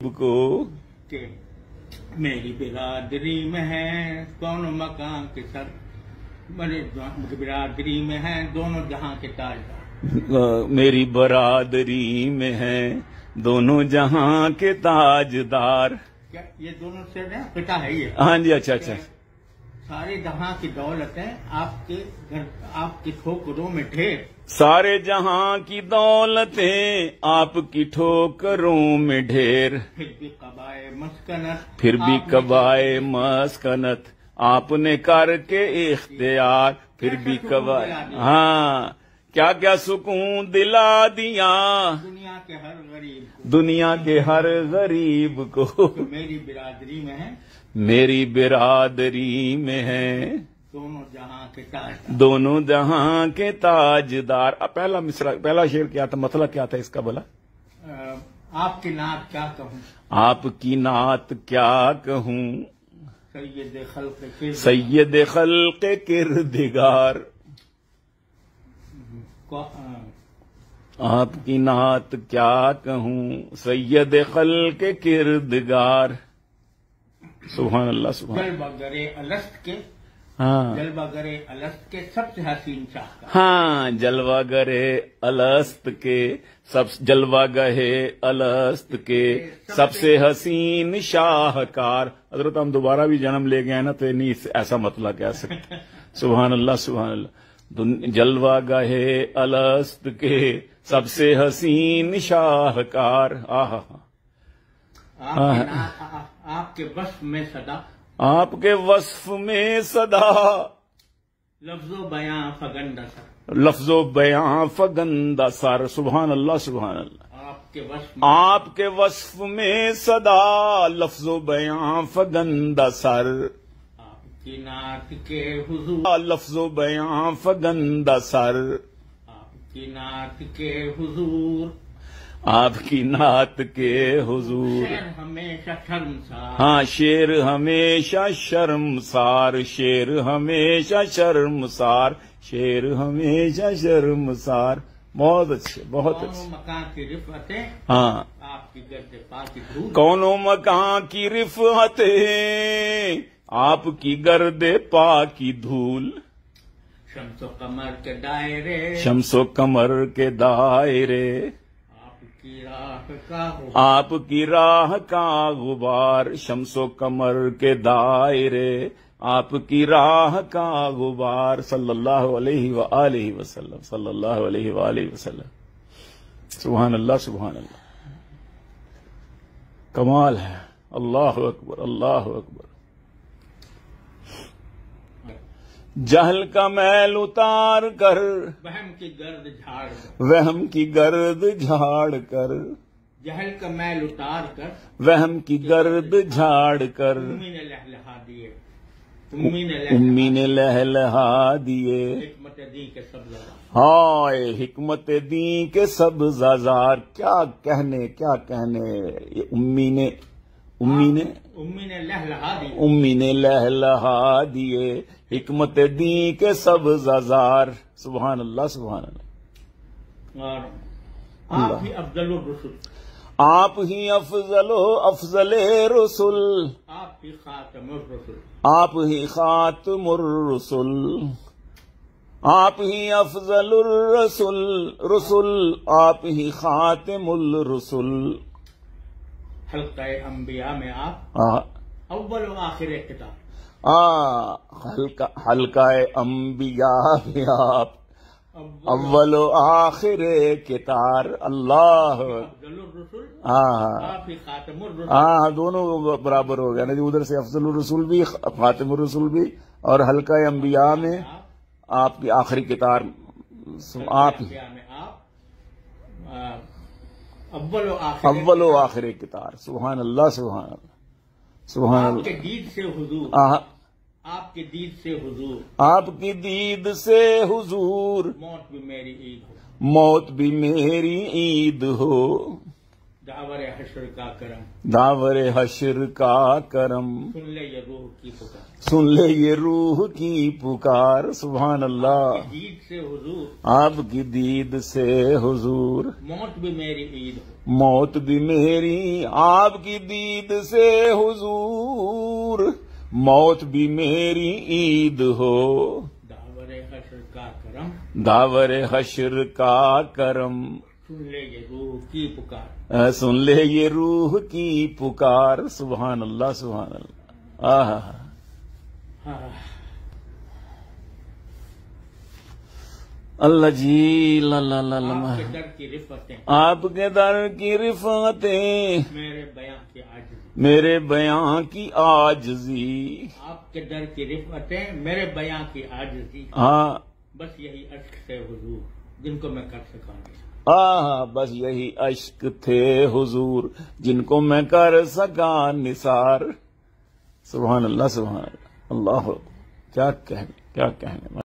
کو کہ میری برادری میں ہے دونوں مکان کے سر، میری برادری میں ہے دونوں جہاں کے تاجدار، میری برادری میں ہے دونوں جہاں کے تاجدار. کیا یہ دونوں سے پتا ہے یہ؟ ہاں جی، اچھا اچھا. سارے جہاں کی دولتیں آپ کے گھر، آپ کی ٹھوکروں میں ڈھیر، سارے جہاں کی دولتیں آپ کی ٹھوکروں میں ڈھیر، پھر بھی قبائے مسکنت، پھر بھی قبائے مسکنت آپ نے کر کے اختیار، پھر بھی قبائے. ہاں، کیا کیا سکون دلا دیا دنیا کے ہر غریب کو، دنیا کے ہر غریب کو. جو میری برادری میں ہے میری برادری میں ہے دونوں جہاں کے تاجدار. دونوں جہاں کے تاجدار. پہلا مصرع، پہلا شعر کیا تھا، مطلب کیا تھا اس کا؟ بولا آپ کی نعت کیا کہوں، آپ کی نعت کیا کہوں، سید خلق کے سید خلق کردگار. آپ کی نعت کیا کہوں، سید خلق کردگار. سبحان اللہ، سبحان اللہ. جلوہ گرے الست کے، ہاں جلوہ گرے الست کے سب سے حسین شاہکار. ہاں، جلوہ گرے الست کے سب، جلوہ گہے الست کے سب سے حسین شاہکار. حضرت ہم دوبارہ بھی جنم لے گئے نا تو نہیں ایسا مطلب کہہ سکتے. سبحان اللہ، سبحان اللہ. جلوہ گہے الست کے سب سے حسین شاہکار. آہا، آپ کے وصف میں صدا، آپ کے وصف میں صدا، لفظ و بیاں فگندہ سر، لفظ و بیاں فگندہ سر. سبحان اللہ، سبحان اللہ. آپ کے وصف میں، آپ کے وصف میں صدا، لفظ و بیاں فگندہ سر. آپ کی نعت کے حضور، لفظ و بیاں فگندہ سر. آپ کی نعت کے حضور، آپ کی نعت کے حضور. شعر ہمیشہ شرمسار. ہاں، شیر ہمیشہ شرمسار، شیر ہمیشہ شرمسار، شیر ہمیشہ شرمسار. بہت اچھے، بہت کون اچھے. مکان کی رفعتیں ہاں، آپ کی گرد پاک دھول، کونوں مکان کی رفعتیں آپ کی گرد پا کی دھول. شمس و قمر کے دائرے، شمس و قمر کے دائرے، آپ کی راہ کا غبار، آپ کی راہ کا غبار. شمس و قمر کے دائرے، آپ کی راہ کا غبار. صلی اللہ علیہ وآلہ وسلم، صلی اللہ علیہ وآلہ وسلم. سبحان اللہ، سبحان اللہ. کمال ہے. اللہ اکبر، اللہ اکبر. جہل کا میل اتار کر، وہم کی گرد جھاڑ کر، وہم کی گرد جھاڑ کر، جہل کا میل اتار کر، وہم کی گرد جھاڑ کر. امی نے لہلہا دیے، امی نے امی نے لہلہا دیے، حکمت دی کے سب لگا. ہائے حکمت دی کے سبز زار. کیا کہنے، کیا کہنے. یہ امی نے لہلہا دی، امی نے لہلہا دیے، حکمت دی کے سبز زار. سبحان اللہ، سبحان اللہ. اور آپ ہی افضل الرسل، آپ ہی افضل رسول، آپ ہی خاتم الرسل، آپ ہی خاتم الرسل، آپ ہی افضل رسول، آپ ہی خاتم الرسل. حلقہ انبیاء میں آپ اول و آخر کتاب، حلقہ انبیاء میں آپ اول و آخر کتار. اللہ، افضل الرسل، ہاں آپ ہی خاتم الرسل. ہاں، دونوں برابر ہو گیا نا جی. ادھر سے افضل الرسول بھی، خاتم الرسول بھی، اور حلقہ انبیاء میں آپ کی آخری کتار. آپ ہی انبیاء میں آپ اول و آخر کتار. سبحان اللہ، سبحان اللہ، سبحان آپ اللہ. کے دید سے حضور، آہ، آپ کے دید سے حضور، آپ کی دید سے حضور، موت بھی میری عید ہو، موت بھی میری عید ہو. داور حشر کا کرم، داور حشر کا کرم، سن لے یہ روح کی پکار، سن لے یہ روح کی پکار. سبحان اللہ. دید سے حضور، آپ کی دید سے حضور، موت بھی میری عید ہو، موت بھی میری آپ کی دید سے حضور، موت بھی میری عید ہو، داور حشر کا کرم، داور حشر کا کرم، سن لے یہ روح کی پکار، سن لے یہ روح کی پکار۔ سبحان اللہ سبحان اللہ۔ آہا اللہ جی، لا لا لا لا، آپ کے در کی رفتیں، آپ کے در کی رفعتیں، میرے بیاں کی عاجزی، میرے بیاں کی عاجزی، آپ کے در کی رفتیں، میرے بیاں کی عاجزی، ہاں بس یہی اشک سے حضور جن کو میں کر سکا نہیں۔ بس یہی اشک تھے حضور جن کو میں کر سکا نثار۔ سبحان اللہ سبحان اللہ، اللہ کیا کہنے